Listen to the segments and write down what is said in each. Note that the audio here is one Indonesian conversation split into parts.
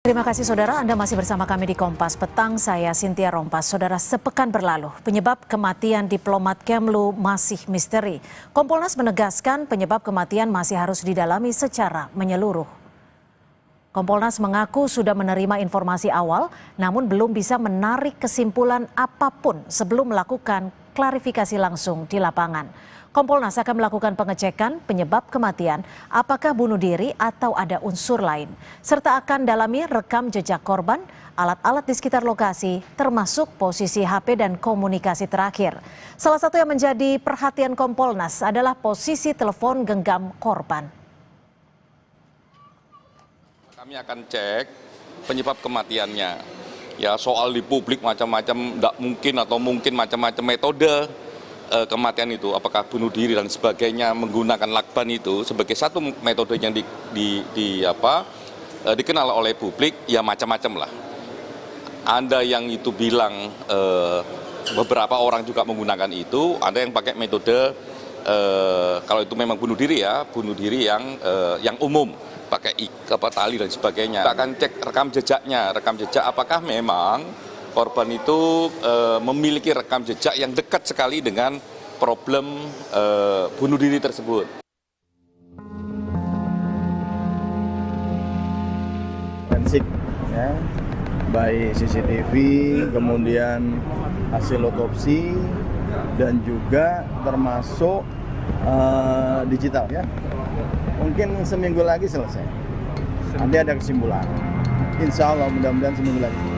Terima kasih saudara, Anda masih bersama kami di Kompas Petang, saya Cynthia Rompas. Saudara, sepekan berlalu, penyebab kematian diplomat Kemlu masih misteri. Kompolnas menegaskan penyebab kematian masih harus didalami secara menyeluruh. Kompolnas mengaku sudah menerima informasi awal, namun belum bisa menarik kesimpulan apapun sebelum melakukan klarifikasi langsung di lapangan. Kompolnas akan melakukan pengecekan penyebab kematian, apakah bunuh diri atau ada unsur lain, serta akan dalami rekam jejak korban, alat-alat di sekitar lokasi, termasuk posisi HP dan komunikasi terakhir. Salah satu yang menjadi perhatian Kompolnas adalah posisi telepon genggam korban. Kami akan cek penyebab kematiannya. Ya, soal di publik macam-macam, tidak mungkin atau mungkin macam-macam metode kematian itu, apakah bunuh diri dan sebagainya menggunakan lakban itu sebagai satu metode yang dikenal oleh publik, ya macam-macam lah. Ada yang itu bilang beberapa orang juga menggunakan itu, ada yang pakai metode kalau itu memang bunuh diri ya, bunuh diri yang umum, pakai tali dan sebagainya. Kita akan cek rekam jejaknya, rekam jejak apakah memang korban itu memiliki rekam jejak yang dekat sekali dengan problem bunuh diri tersebut. Forensik, ya, baik CCTV, kemudian hasil otopsi, dan juga termasuk digital, ya. Mungkin seminggu lagi selesai. Nanti ada kesimpulan. Insya Allah mudah-mudahan seminggu lagi.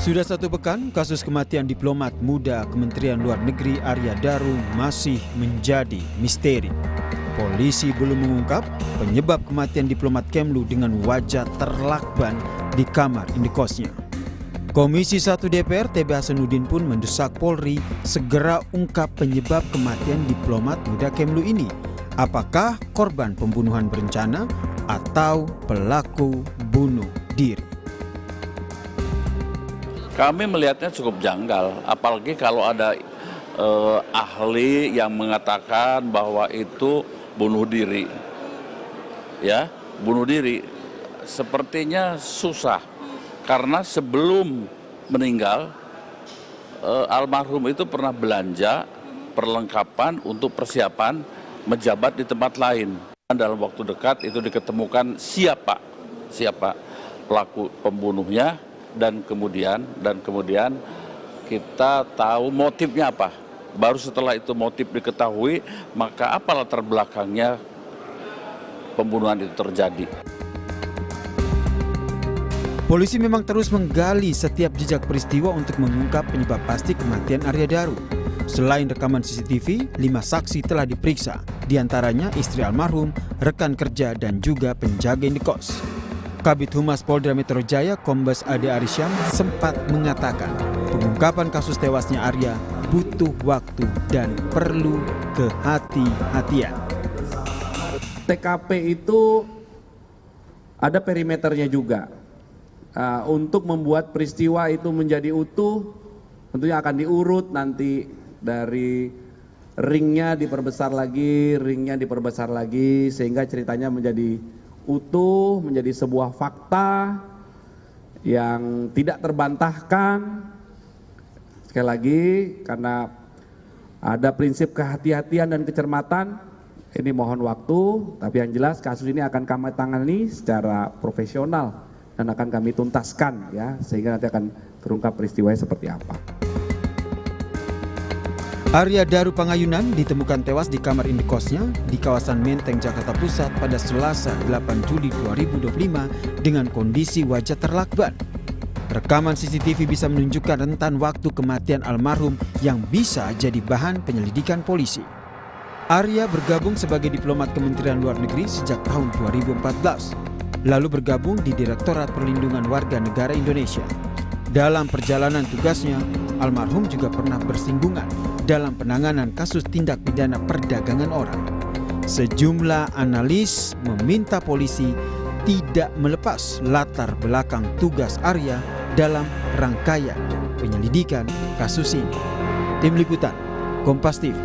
Sudah satu pekan, kasus kematian diplomat muda Kementerian Luar Negeri Arya Daru masih menjadi misteri. Polisi belum mengungkap penyebab kematian diplomat Kemlu dengan wajah terlakban di kamar indekosnya. Komisi 1 DPR TB Hasanuddin pun mendesak Polri segera ungkap penyebab kematian diplomat muda Kemlu ini. Apakah korban pembunuhan berencana atau pelaku bunuh diri? Kami melihatnya cukup janggal, apalagi kalau ada ahli yang mengatakan bahwa itu bunuh diri. Ya, bunuh diri sepertinya susah, karena sebelum meninggal almarhum itu pernah belanja perlengkapan untuk persiapan menjabat di tempat lain. Dalam waktu dekat itu diketemukan siapa pelaku pembunuhnya. Dan kemudian kita tahu motifnya apa. Baru setelah itu motif diketahui, maka apa latar belakangnya pembunuhan itu terjadi. Polisi memang terus menggali setiap jejak peristiwa untuk mengungkap penyebab pasti kematian Arya Daru. Selain rekaman CCTV, 5 saksi telah diperiksa, diantaranya istri almarhum, rekan kerja, dan juga penjaga indekos. Kabid Humas Polda Metro Jaya Kombes Ade Arisyam sempat mengatakan pengungkapan kasus tewasnya Arya butuh waktu dan perlu kehati-hatian. TKP itu ada perimeternya juga. Untuk membuat peristiwa itu menjadi utuh, tentunya akan diurut nanti dari ringnya diperbesar lagi, sehingga ceritanya menjadi utuh, menjadi sebuah fakta yang tidak terbantahkan. Sekali lagi, karena ada prinsip kehati-hatian dan kecermatan, ini mohon waktu, tapi yang jelas kasus ini akan kami tangani secara profesional dan akan kami tuntaskan, ya, sehingga nanti akan terungkap peristiwanya seperti apa. Arya Daru Pangayunan ditemukan tewas di kamar indekosnya di kawasan Menteng, Jakarta Pusat pada Selasa 8 Juli 2025 dengan kondisi wajah terlakban. Rekaman CCTV bisa menunjukkan rentan waktu kematian almarhum yang bisa jadi bahan penyelidikan polisi. Arya bergabung sebagai diplomat Kementerian Luar Negeri sejak tahun 2014, lalu bergabung di Direktorat Perlindungan Warga Negara Indonesia. Dalam perjalanan tugasnya, almarhum juga pernah bersinggungan dalam penanganan kasus tindak pidana perdagangan orang. Sejumlah analis meminta polisi tidak melepas latar belakang tugas Arya dalam rangkaian penyelidikan kasus ini. Tim Liputan, Kompas TV.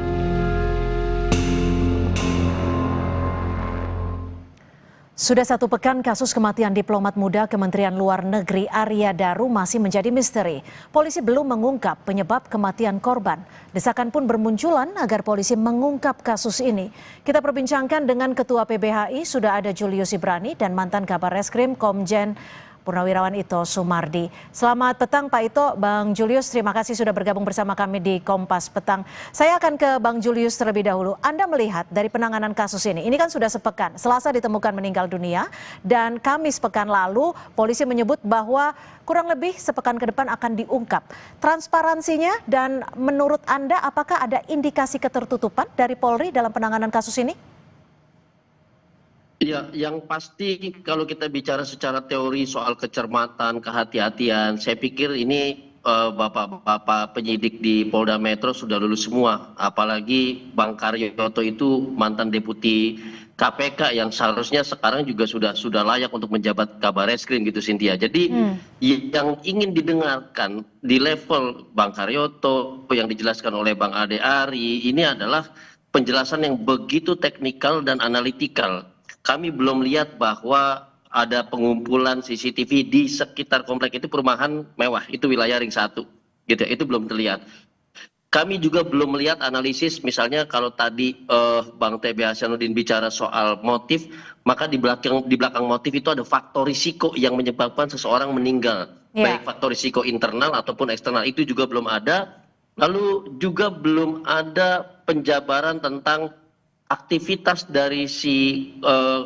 Sudah 1 pekan kasus kematian diplomat muda Kementerian Luar Negeri Arya Daru masih menjadi misteri. Polisi belum mengungkap penyebab kematian korban. Desakan pun bermunculan agar polisi mengungkap kasus ini. Kita perbincangkan dengan Ketua PBHI, sudah ada Julius Ibrani dan mantan Kabar Reskrim Komjen Purnawirawan Ito Sumardi. Selamat petang Pak Ito, Bang Julius, terima kasih sudah bergabung bersama kami di Kompas Petang. Saya akan ke Bang Julius terlebih dahulu. Anda melihat dari penanganan kasus ini kan sudah sepekan. Selasa ditemukan meninggal dunia dan Kamis pekan lalu polisi menyebut bahwa kurang lebih sepekan ke depan akan diungkap. Transparansinya dan menurut Anda apakah ada indikasi ketertutupan dari Polri dalam penanganan kasus ini? Ya, yang pasti kalau kita bicara secara teori soal kecermatan, kehati-hatian, saya pikir ini bapak-bapak penyidik di Polda Metro sudah lulus semua. Apalagi Bang Karyoto itu mantan deputi KPK yang seharusnya sekarang juga sudah layak untuk menjabat Kabar Reskrim gitu, Cynthia. Jadi yang ingin didengarkan di level Bang Karyoto yang dijelaskan oleh Bang Ade Ari ini adalah penjelasan yang begitu teknikal dan analitikal. Kami belum lihat bahwa ada pengumpulan CCTV di sekitar komplek itu, perumahan mewah, itu wilayah Ring 1, gitu. Itu belum terlihat. Kami juga belum melihat analisis, misalnya kalau tadi Bang TB Hasanuddin bicara soal motif, maka di belakang motif itu ada faktor risiko yang menyebabkan seseorang meninggal, baik faktor risiko internal ataupun eksternal, itu juga belum ada. Lalu juga belum ada penjabaran tentang aktivitas dari si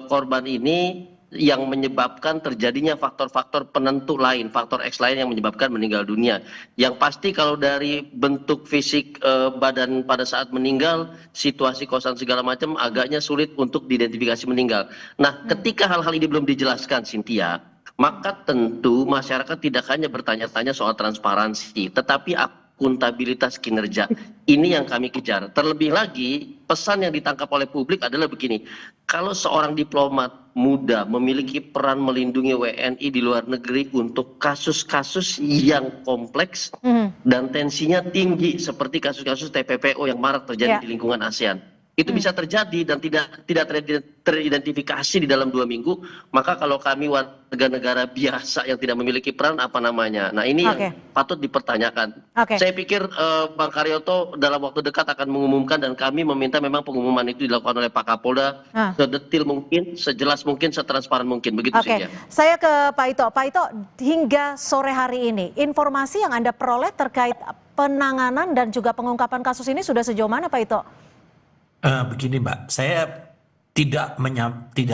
korban ini yang menyebabkan terjadinya faktor-faktor penentu lain, faktor X lain yang menyebabkan meninggal dunia. Yang pasti kalau dari bentuk fisik badan pada saat meninggal, situasi kosan segala macam agaknya sulit untuk diidentifikasi meninggal. Nah, ketika hal-hal ini belum dijelaskan, Cynthia, maka tentu masyarakat tidak hanya bertanya-tanya soal transparansi, tetapi akuntabilitas kinerja. Ini yang kami kejar. Terlebih lagi, pesan yang ditangkap oleh publik adalah begini, kalau seorang diplomat muda memiliki peran melindungi WNI di luar negeri untuk kasus-kasus yang kompleks dan tensinya tinggi seperti kasus-kasus TPPO yang marak terjadi di lingkungan ASEAN, itu bisa terjadi dan tidak teridentifikasi di dalam 2 minggu, maka kalau kami warga negara biasa yang tidak memiliki peran, apa namanya? Nah, ini yang patut dipertanyakan. Saya pikir Bang Karyoto dalam waktu dekat akan mengumumkan dan kami meminta memang pengumuman itu dilakukan oleh Pak Kapolda sedetil mungkin, sejelas mungkin, setransparan mungkin. Begitu saja. Saya ke Pak Ito. Pak Ito, hingga sore hari ini, informasi yang Anda peroleh terkait penanganan dan juga pengungkapan kasus ini sudah sejauh mana, Pak Ito? Begini Mbak, saya tidak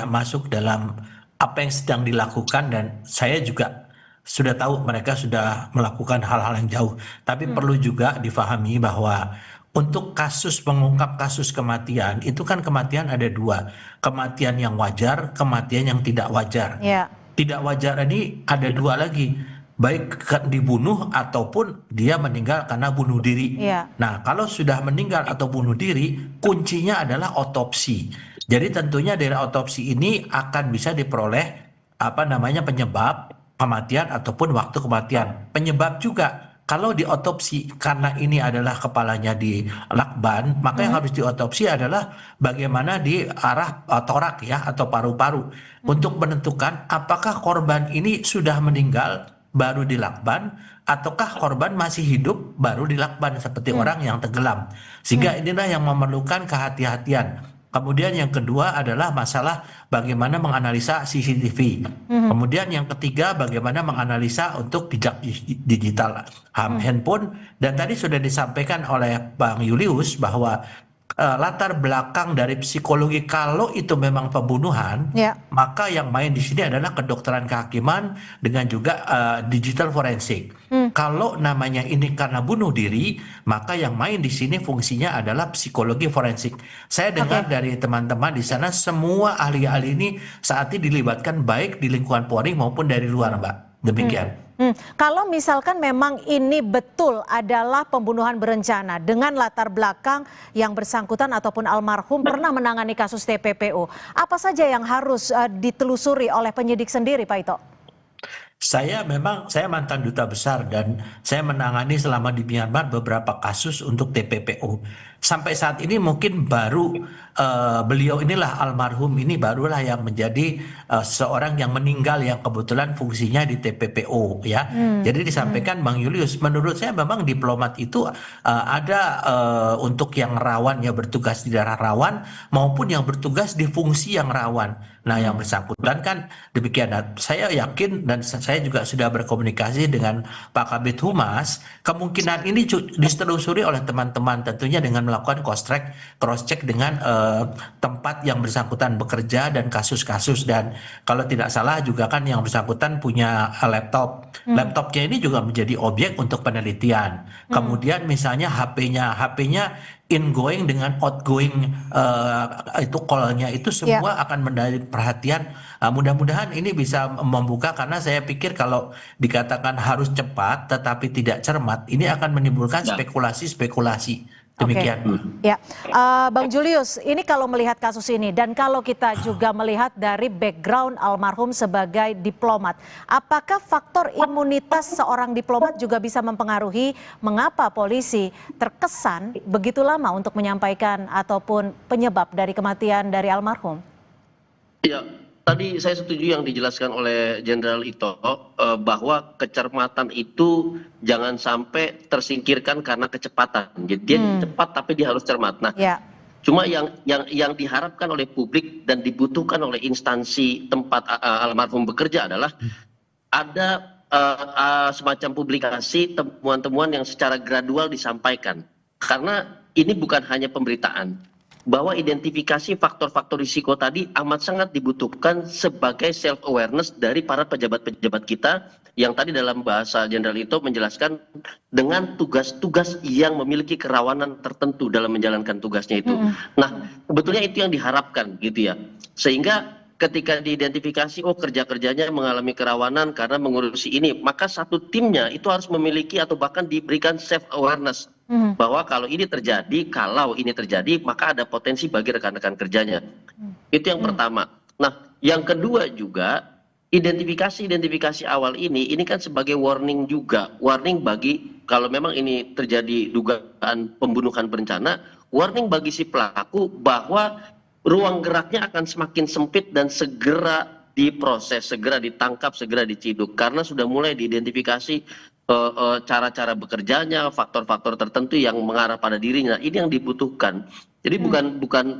masuk dalam apa yang sedang dilakukan dan saya juga sudah tahu mereka sudah melakukan hal-hal yang jauh. Tapi perlu juga difahami bahwa untuk mengungkap kasus kematian, itu kan kematian ada 2. Kematian yang wajar, kematian yang tidak wajar. Tidak wajar ini ada 2 lagi. Baik dibunuh ataupun dia meninggal karena bunuh diri. Nah, kalau sudah meninggal atau bunuh diri, kuncinya adalah otopsi. Jadi tentunya dari otopsi ini akan bisa diperoleh penyebab kematian ataupun waktu kematian. Penyebab juga kalau diotopsi karena ini adalah kepalanya di lakban, maka yang harus diotopsi adalah bagaimana di arah torak ya atau paru-paru untuk menentukan apakah korban ini sudah meninggal baru dilakban ataukah korban masih hidup baru dilakban seperti orang yang tenggelam. Sehingga inilah yang memerlukan kehati-hatian. Kemudian yang kedua adalah masalah bagaimana menganalisa CCTV. Kemudian yang ketiga bagaimana menganalisa untuk jejak digital handphone. Dan tadi sudah disampaikan oleh Bang Julius bahwa latar belakang dari psikologi kalau itu memang pembunuhan, maka yang main di sini adalah kedokteran kehakiman dengan juga digital forensik. Kalau namanya ini karena bunuh diri, maka yang main di sini fungsinya adalah psikologi forensik. Saya dengar dari teman-teman di sana semua ahli-ahli ini saat ini dilibatkan baik di lingkungan Polri maupun dari luar, Mbak. Demikian. Kalau misalkan memang ini betul adalah pembunuhan berencana dengan latar belakang yang bersangkutan ataupun almarhum pernah menangani kasus TPPO, apa saja yang harus ditelusuri oleh penyidik sendiri, Pak Ito? Saya mantan duta besar dan saya menangani selama di Myanmar beberapa kasus untuk TPPO. sampai saat ini mungkin baru beliau inilah almarhum ini barulah yang menjadi seorang yang meninggal yang kebetulan fungsinya di TPPO ya. Jadi disampaikan Bang Julius, menurut saya memang diplomat itu ada untuk yang rawan ya bertugas di daerah rawan maupun yang bertugas di fungsi yang rawan. Nah, yang bersangkutan kan demikian. Nah, saya yakin dan saya juga sudah berkomunikasi dengan Pak Kabid Humas, kemungkinan ini ditelusuri oleh teman-teman tentunya dengan melakukan cross check dengan tempat yang bersangkutan bekerja dan kasus-kasus, dan kalau tidak salah juga kan yang bersangkutan punya laptop. Laptopnya ini juga menjadi objek untuk penelitian. Kemudian misalnya HP-nya ingoing dengan outgoing itu call-nya itu semua akan menjadi perhatian. Mudah-mudahan ini bisa membuka, karena saya pikir kalau dikatakan harus cepat tetapi tidak cermat, ini akan menimbulkan spekulasi-spekulasi. Demikian. Ya, Bang Julius, ini kalau melihat kasus ini dan kalau kita juga melihat dari background almarhum sebagai diplomat, apakah faktor imunitas seorang diplomat juga bisa mempengaruhi mengapa polisi terkesan begitu lama untuk menyampaikan ataupun penyebab dari kematian dari almarhum? Ya, tadi saya setuju yang dijelaskan oleh Jenderal Ito bahwa kecermatan itu jangan sampai tersingkirkan karena kecepatan. Jadi dia cepat tapi dia harus cermat. Nah, cuma yang diharapkan oleh publik dan dibutuhkan oleh instansi tempat almarhum bekerja adalah ada semacam publikasi temuan-temuan yang secara gradual disampaikan. Karena ini bukan hanya pemberitaan, bahwa identifikasi faktor-faktor risiko tadi amat sangat dibutuhkan sebagai self awareness dari para pejabat-pejabat kita yang tadi dalam bahasa Jenderal Ito menjelaskan dengan tugas-tugas yang memiliki kerawanan tertentu dalam menjalankan tugasnya itu. Nah, sebetulnya itu yang diharapkan gitu ya. Sehingga ketika diidentifikasi kerja-kerjanya mengalami kerawanan karena mengurusi ini, maka satu timnya itu harus memiliki atau bahkan diberikan self awareness bahwa kalau ini terjadi maka ada potensi bagi rekan-rekan kerjanya. Itu yang pertama. Nah, yang kedua juga identifikasi awal ini kan sebagai warning juga, warning bagi kalau memang ini terjadi dugaan pembunuhan berencana, warning bagi si pelaku bahwa ruang geraknya akan semakin sempit dan segera diproses, segera ditangkap, segera diciduk karena sudah mulai diidentifikasi cara-cara bekerjanya, faktor-faktor tertentu yang mengarah pada dirinya. Ini yang dibutuhkan. Jadi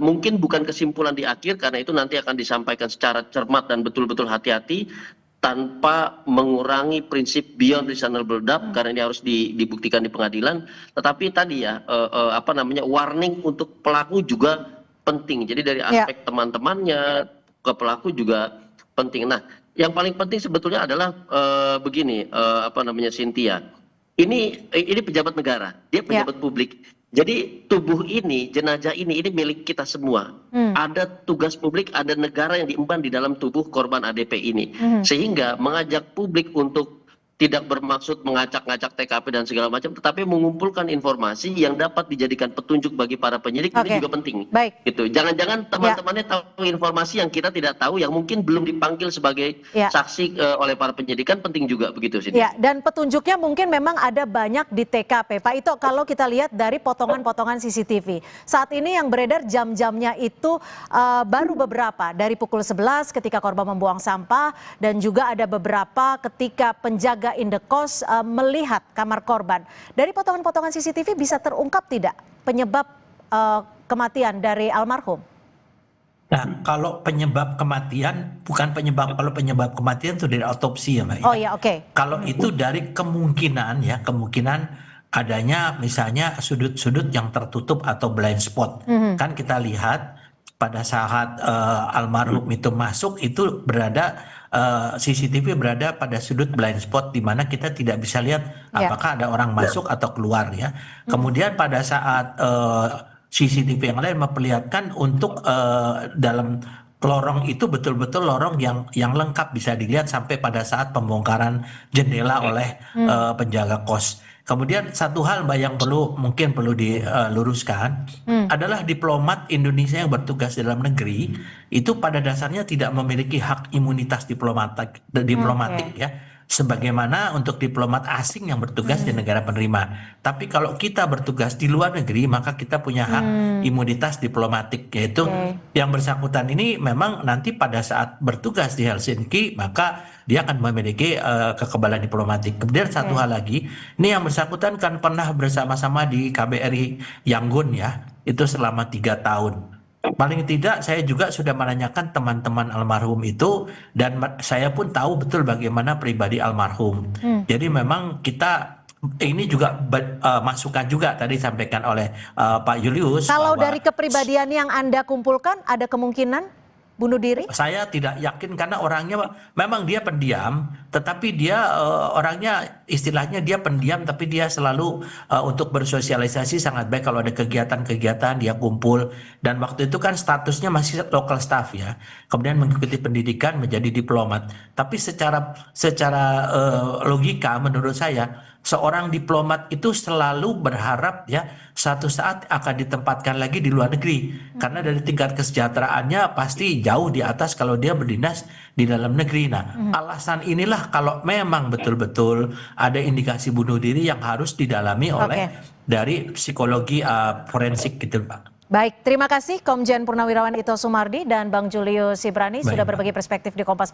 mungkin bukan kesimpulan di akhir, karena itu nanti akan disampaikan secara cermat dan betul-betul hati-hati tanpa mengurangi prinsip beyond reasonable doubt, karena ini harus dibuktikan di pengadilan. Tetapi tadi ya warning untuk pelaku juga penting. Jadi dari aspek teman-temannya ke pelaku juga penting. Nah, yang paling penting sebetulnya adalah begini, Cynthia. Ini pejabat negara, dia pejabat publik. Jadi tubuh ini, jenazah ini milik kita semua. Ada tugas publik, ada negara yang diemban di dalam tubuh korban ADP ini. Sehingga mengajak publik untuk tidak bermaksud mengacak-ngacak TKP dan segala macam, tetapi mengumpulkan informasi yang dapat dijadikan petunjuk bagi para penyidik. Ini juga penting. Gitu. Jangan-jangan teman-temannya tahu informasi yang kita tidak tahu, yang mungkin belum dipanggil sebagai saksi oleh para penyidik, kan penting juga begitu sih. Ya, dan petunjuknya mungkin memang ada banyak di TKP. Pak Ito, kalau kita lihat dari potongan-potongan CCTV, saat ini yang beredar jam-jamnya itu baru beberapa, dari pukul 11 ketika korban membuang sampah, dan juga ada beberapa ketika penjaga indekos melihat kamar korban. Dari potongan-potongan CCTV bisa terungkap tidak penyebab kematian dari almarhum? Nah, kalau penyebab kematian kalau penyebab kematian itu dari autopsi ya, Mbak. Oh ya, oke. Kalau itu dari kemungkinan adanya misalnya sudut-sudut yang tertutup atau blind spot. Kan kita lihat pada saat almarhum itu masuk itu CCTV berada pada sudut blind spot di mana kita tidak bisa lihat apakah ada orang masuk atau keluar ya. Kemudian pada saat CCTV yang lain memperlihatkan untuk dalam lorong itu betul-betul lorong yang lengkap bisa dilihat sampai pada saat pembongkaran jendela oleh penjaga kos. Kemudian satu hal Mbak yang mungkin perlu diluruskan adalah diplomat Indonesia yang bertugas di dalam negeri itu pada dasarnya tidak memiliki hak imunitas diplomatik ya. sebagaimana untuk diplomat asing yang bertugas di negara penerima. Tapi kalau kita bertugas di luar negeri, maka kita punya hak imunitas diplomatik, yaitu yang bersangkutan ini memang nanti pada saat bertugas di Helsinki, maka dia akan memiliki kekebalan diplomatik. Kemudian satu hal lagi, ini yang bersangkutan kan pernah bersama-sama di KBRI Yangon ya, itu selama 3 tahun. Paling tidak saya juga sudah menanyakan teman-teman almarhum itu, dan saya pun tahu betul bagaimana pribadi almarhum. Jadi memang kita ini juga masukan juga tadi disampaikan oleh Pak Julius. Kalau bahwa dari kepribadian yang Anda kumpulkan, ada kemungkinan bunuh diri? saya tidak yakin karena orangnya memang dia pendiam, tetapi dia orangnya istilahnya dia pendiam, tapi dia selalu untuk bersosialisasi sangat baik. Kalau ada kegiatan-kegiatan dia kumpul, dan waktu itu kan statusnya masih local staff ya, kemudian mengikuti pendidikan menjadi diplomat. Tapi secara logika menurut saya, seorang diplomat itu selalu berharap ya suatu saat akan ditempatkan lagi di luar negeri, karena dari tingkat kesejahteraannya pasti jauh di atas kalau dia berdinas di dalam negeri. Nah, alasan inilah kalau memang betul-betul ada indikasi bunuh diri yang harus didalami oleh dari psikologi forensik gitu, Pak. Baik, terima kasih Komjen Purnawirawan Ito Sumardi dan Bang Julius Sibrani sudah berbagi perspektif di Kompas.